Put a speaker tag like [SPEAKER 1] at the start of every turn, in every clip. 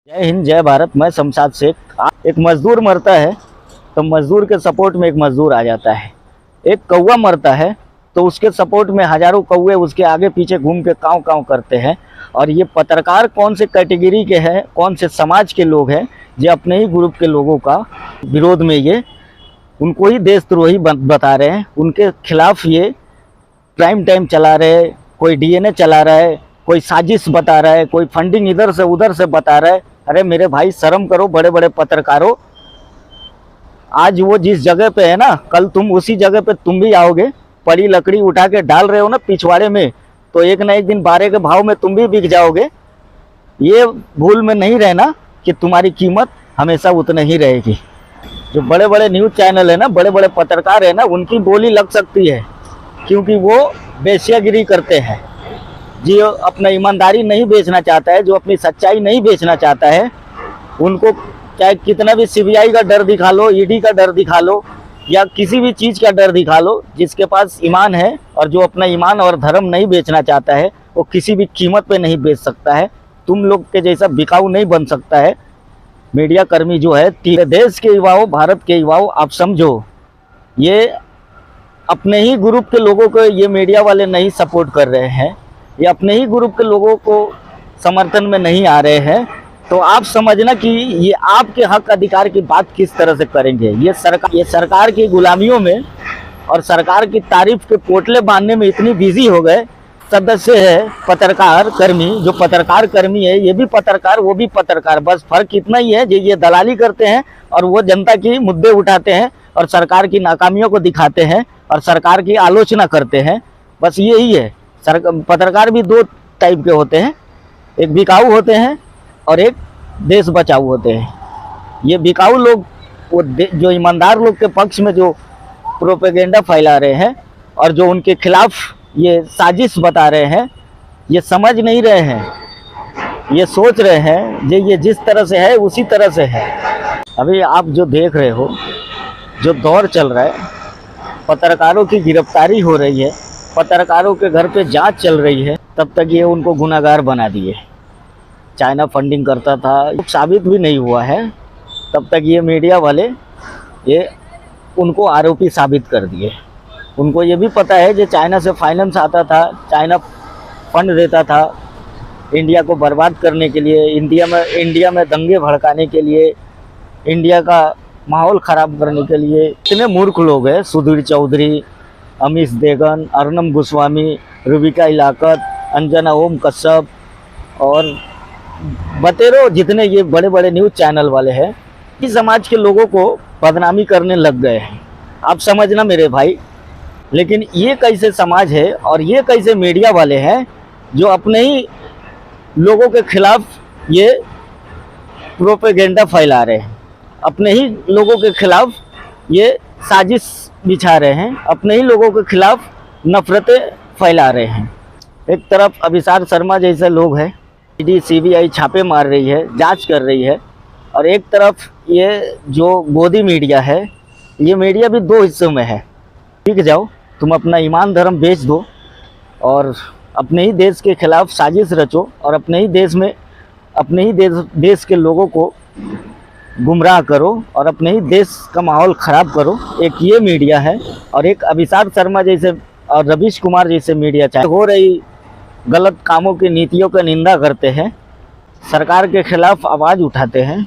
[SPEAKER 1] जय हिंद जय भारत। मैं शमशाद शेख। एक मजदूर मरता है तो मजदूर के सपोर्ट में एक मजदूर आ जाता है। एक कौवा मरता है तो उसके सपोर्ट में हजारों कौवे उसके आगे पीछे घूम के काँव काँव करते हैं। और ये पत्रकार कौन से कैटेगरी के हैं, कौन से समाज के लोग हैं जो अपने ही ग्रुप के लोगों का विरोध में ये उनको ही देशद्रोही बता रहे हैं। उनके खिलाफ ये प्राइम टाइम चला रहे हैं, कोई डीएनए चला रहा है, कोई साजिश बता रहा है, कोई फंडिंग इधर से उधर से बता रहा है। अरे मेरे भाई शर्म करो, बड़े बड़े पत्रकारों। आज वो जिस जगह पे है ना, कल तुम उसी जगह पे तुम भी आओगे। पड़ी लकड़ी उठा के डाल रहे हो ना पिछवाड़े में, तो एक ना एक दिन बारे के भाव में तुम भी बिक जाओगे। ये भूल में नहीं रहना कि तुम्हारी कीमत हमेशा उतना ही रहेगी। जो बड़े बड़े न्यूज़ चैनल है ना, बड़े बड़े पत्रकार है ना, उनकी बोली लग सकती है क्योंकि वो वेश्यागिरी करते हैं। जो अपना ईमानदारी नहीं बेचना चाहता है, जो अपनी सच्चाई नहीं बेचना चाहता है, उनको चाहे कितना भी सीबीआई का डर दिखा लो, ईडी का डर दिखा लो या किसी भी चीज़ का डर दिखा लो, जिसके पास ईमान है और जो अपना ईमान और धर्म नहीं बेचना चाहता है वो किसी भी कीमत पे नहीं बेच सकता है। तुम लोग के जैसा बिकाऊ नहीं बन सकता है मीडिया कर्मी जो है। देश के युवाओं, भारत के युवाओं, आप समझो, ये अपने ही ग्रुप के लोगों को ये मीडिया वाले नहीं सपोर्ट कर रहे हैं, ये अपने ही ग्रुप के लोगों को समर्थन में नहीं आ रहे हैं। तो आप समझना कि ये आपके हक अधिकार की बात किस तरह से करेंगे। ये सरकार की गुलामियों में और सरकार की तारीफ के पोटले बांधने में इतनी बिजी हो गए। सदस्य है पत्रकार कर्मी, जो पत्रकार कर्मी है ये भी पत्रकार, वो भी पत्रकार, बस फर्क इतना ही है जो ये दलाली करते हैं और वो जनता की मुद्दे उठाते हैं और सरकार की नाकामियों को दिखाते हैं और सरकार की आलोचना करते हैं। बस यही है। पत्रकार भी दो टाइप के होते हैं, एक बिकाऊ होते हैं और एक देश बचाऊ होते हैं। ये बिकाऊ लोग वो जो ईमानदार लोग के पक्ष में जो प्रोपेगेंडा फैला रहे हैं और जो उनके खिलाफ ये साजिश बता रहे हैं, ये समझ नहीं रहे हैं। ये सोच रहे हैं जो ये जिस तरह से है उसी तरह से है। अभी आप जो देख रहे हो, जो दौर चल रहा है, पत्रकारों की गिरफ्तारी हो रही है, पत्रकारों के घर पे जांच चल रही है, तब तक ये उनको गुनाहगार बना दिए। चाइना फंडिंग करता था, साबित भी नहीं हुआ है, तब तक ये मीडिया वाले ये उनको आरोपी साबित कर दिए। उनको ये भी पता है कि चाइना से फाइनेंस आता था, चाइना फंड देता था इंडिया को बर्बाद करने के लिए, इंडिया में दंगे भड़काने के लिए, इंडिया का माहौल ख़राब करने के लिए। इतने मूर्ख लोग हैं, सुधीर चौधरी, अमीश देगन, अर्नब गोस्वामी, रूबिका इलाकत, अंजना ओम कश्यप और बतेरो जितने ये बड़े बड़े न्यूज़ चैनल वाले हैं, इस समाज के लोगों को बदनामी करने लग गए हैं। आप समझना मेरे भाई। लेकिन ये कैसे समाज है और ये कैसे मीडिया वाले हैं जो अपने ही लोगों के खिलाफ ये प्रोपेगेंडा फैला रहे हैं, अपने ही लोगों के खिलाफ ये साजिश बिछा रहे हैं, अपने ही लोगों के खिलाफ नफरतें फैला रहे हैं। एक तरफ अभिसार शर्मा जैसे लोग हैं, ईडी सीबीआई छापे मार रही है, जांच कर रही है, और एक तरफ ये जो गोदी मीडिया है, ये मीडिया भी दो हिस्सों में है। टिक जाओ, तुम अपना ईमान धर्म बेच दो और अपने ही देश के खिलाफ साजिश रचो और अपने ही देश में अपने ही देश के लोगों को गुमराह करो और अपने ही देश का माहौल ख़राब करो। एक ये मीडिया है और एक अभिषेक शर्मा जैसे और रवीश कुमार जैसे मीडिया चाहे हो रही गलत कामों की नीतियों का निंदा करते हैं, सरकार के खिलाफ आवाज़ उठाते हैं।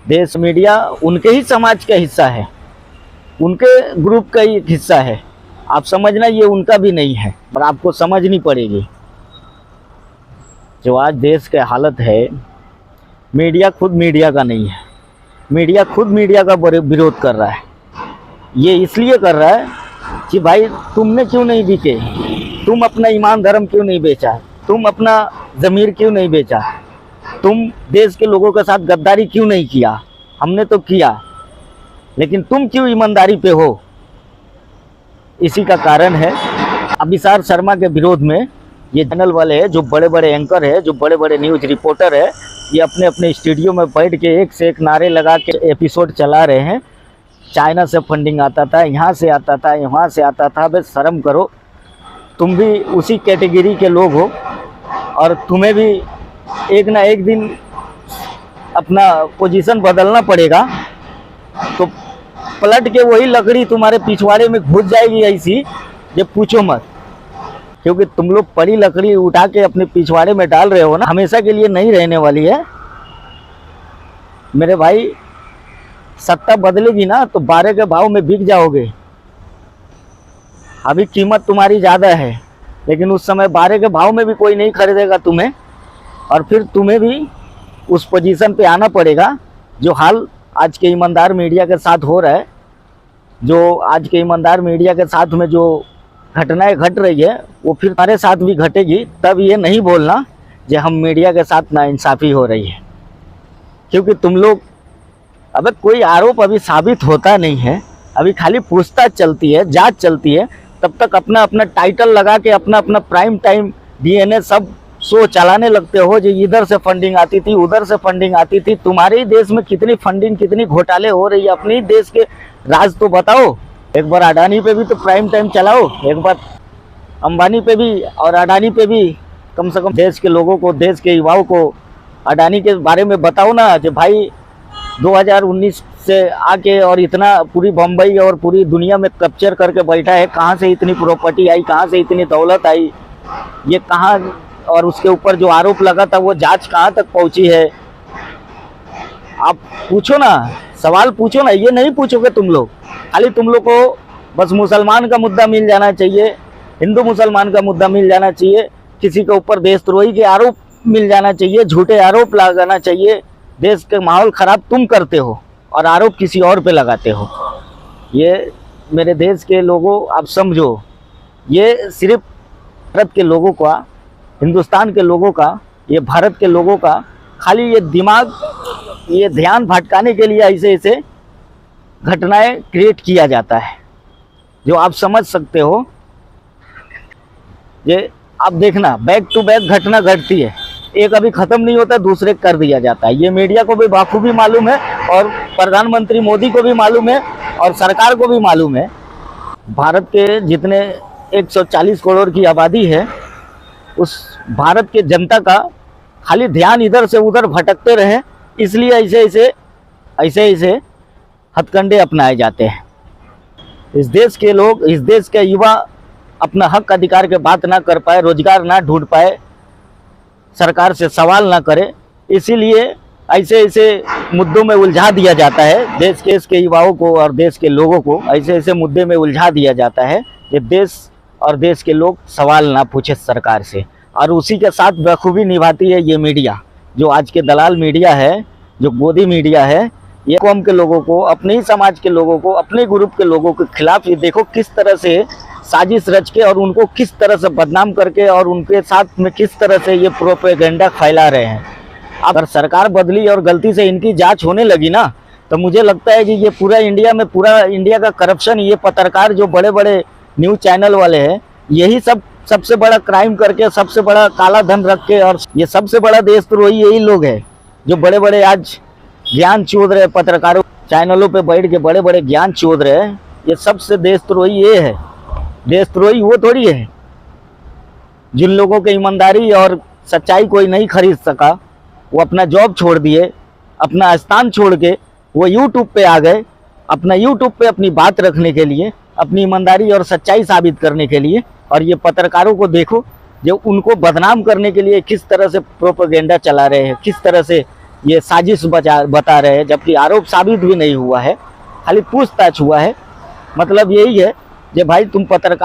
[SPEAKER 1] देश मीडिया उनके ही समाज का हिस्सा है, उनके ग्रुप का ही हिस्सा है। आप समझना ये उनका भी नहीं है और आपको समझनी पड़ेगी। जो आज देश के हालत है, मीडिया खुद मीडिया का नहीं है, मीडिया खुद मीडिया का विरोध कर रहा है। ये इसलिए कर रहा है कि भाई तुमने क्यों नहीं बिके, तुम अपना ईमान धर्म क्यों नहीं बेचा, तुम अपना ज़मीर क्यों नहीं बेचा, तुम देश के लोगों के साथ गद्दारी क्यों नहीं किया। हमने तो किया, लेकिन तुम क्यों ईमानदारी पे हो। इसी का कारण है अभिषेक शर्मा के विरोध में ये चैनल वाले हैं, जो बड़े बड़े एंकर है, जो बड़े बड़े न्यूज़ रिपोर्टर है, ये अपने अपने स्टूडियो में बैठ के एक से एक नारे लगा के एपिसोड चला रहे हैं। चाइना से फंडिंग आता था, यहाँ से आता था, वहाँ से आता था। बस शर्म करो, तुम भी उसी कैटेगरी के लोग हो और तुम्हें भी एक ना एक दिन अपना पोजीशन बदलना पड़ेगा, तो पलट के वही लकड़ी तुम्हारे पिछवाड़े में घुस जाएगी ऐसी, ये पूछो मत। क्योंकि तुम लोग पड़ी लकड़ी उठा के अपने पिछवाड़े में डाल रहे हो ना, हमेशा के लिए नहीं रहने वाली है मेरे भाई। सत्ता बदलेगी ना तो 12 के भाव में बिक जाओगे। अभी कीमत तुम्हारी ज़्यादा है, लेकिन उस समय 12 के भाव में भी कोई नहीं खरीदेगा तुम्हें, और फिर तुम्हें भी उस पोजीशन पे आना पड़ेगा। जो हाल आज के ईमानदार मीडिया के साथ हो रहा है, जो आज के ईमानदार मीडिया के साथ में जो घटनाएं घट रही है, वो फिर हमारे साथ भी घटेगी। तब ये नहीं बोलना कि हम मीडिया के साथ नाइंसाफ़ी हो रही है, क्योंकि तुम लोग, अबे कोई आरोप अभी साबित होता नहीं है, अभी खाली पूछताछ चलती है, जांच चलती है। तब तक अपना अपना टाइटल लगा के अपना अपना प्राइम टाइम डीएनए सब शो चलाने लगते हो, जो इधर से फंडिंग आती थी, उधर से फंडिंग आती थी। तुम्हारे ही देश में कितनी फंडिंग, कितनी घोटाले हो रही है, अपने ही देश के राज तो बताओ। एक बार अडानी पे भी तो प्राइम टाइम चलाओ, एक बार अंबानी पे भी और अडानी पे भी। कम से कम देश के लोगों को, देश के युवाओं को अडानी के बारे में बताओ ना, कि भाई 2019 से आके और इतना पूरी बम्बई और पूरी दुनिया में कैप्चर करके बैठा है। कहाँ से इतनी प्रॉपर्टी आई, कहाँ से इतनी दौलत आई, ये कहाँ, और उसके ऊपर जो आरोप लगा था वो जांच कहाँ तक पहुँची है। आप पूछो ना, सवाल पूछो ना। ये नहीं पूछोगे तुम लोग, खाली तुम लोग को बस मुसलमान का मुद्दा मिल जाना चाहिए, हिंदू मुसलमान का मुद्दा मिल जाना चाहिए, किसी के ऊपर देशद्रोही के आरोप मिल जाना चाहिए, झूठे आरोप लगाना चाहिए। देश के माहौल ख़राब तुम करते हो और आरोप किसी और पे लगाते हो। ये मेरे देश के लोगों, आप समझो, ये सिर्फ भारत के लोगों का, हिंदुस्तान के लोगों का, ये भारत के लोगों का खाली ये दिमाग, ये ध्यान भटकाने के लिए ऐसे ऐसे घटनाएं क्रिएट किया जाता है, जो आप समझ सकते हो। ये आप देखना, बैक टू बैक घटना घटती है, एक अभी ख़त्म नहीं होता, दूसरे कर दिया जाता है। ये मीडिया को भी बाखूबी मालूम है, और प्रधानमंत्री मोदी को भी मालूम है, और सरकार को भी मालूम है। भारत के जितने 140 करोड़ की आबादी है, उस भारत के जनता का खाली ध्यान इधर से उधर भटकते रहे, इसलिए ऐसे ऐसे हथकंडे अपनाए जाते हैं। इस देश के लोग, इस देश के युवा अपना हक अधिकार के बात ना कर पाए, रोजगार ना ढूंढ पाए, सरकार से सवाल ना करे, इसीलिए ऐसे ऐसे मुद्दों में उलझा दिया जाता है। देश के युवाओं को और देश के लोगों को ऐसे ऐसे मुद्दे में उलझा दिया जाता है कि देश और देश के लोग सवाल ना पूछे सरकार से। और उसी के साथ बखूबी निभाती है ये मीडिया, जो आज के दलाल मीडिया है, जो गोदी मीडिया है। ये कौम के लोगों को, अपने ही समाज के लोगों को, अपने ग्रुप के लोगों के खिलाफ ये देखो किस तरह से साजिश रच के, और उनको किस तरह से बदनाम करके, और उनके साथ में किस तरह से ये प्रोपेगेंडा फैला रहे हैं। अगर सरकार बदली और गलती से इनकी जांच होने लगी ना, तो मुझे लगता है कि ये पूरा इंडिया में, पूरा इंडिया का करप्शन, ये पत्रकार जो बड़े बड़े न्यूज़ चैनल वाले हैं, यही सबसे बड़ा क्राइम करके, सबसे बड़ा काला धन रख के, और ये सबसे बड़ा देशद्रोही यही लोग हैं, जो बड़े बड़े आज ज्ञान चोद रहे, पत्रकारों चैनलों पे बैठ के बड़े बड़े ज्ञान चोद रहे हैं। ये सबसे देशद्रोही ये है। देशद्रोही वो थोड़ी है जिन लोगों के ईमानदारी और सच्चाई कोई नहीं खरीद सका, वो अपना जॉब छोड़ दिए, अपना स्थान छोड़ के वो यूट्यूब पे आ गए, अपना यूट्यूब पे अपनी बात रखने के लिए, अपनी ईमानदारी और सच्चाई साबित करने के लिए। और ये पत्रकारों को देखो, जो उनको बदनाम करने के लिए किस तरह से प्रोपेगेंडा चला रहे हैं, किस तरह से ये साजिश बता रहे हैं, जबकि आरोप साबित भी नहीं हुआ है, खाली पूछताछ हुआ है। मतलब यही है कि भाई तुम पत्रकार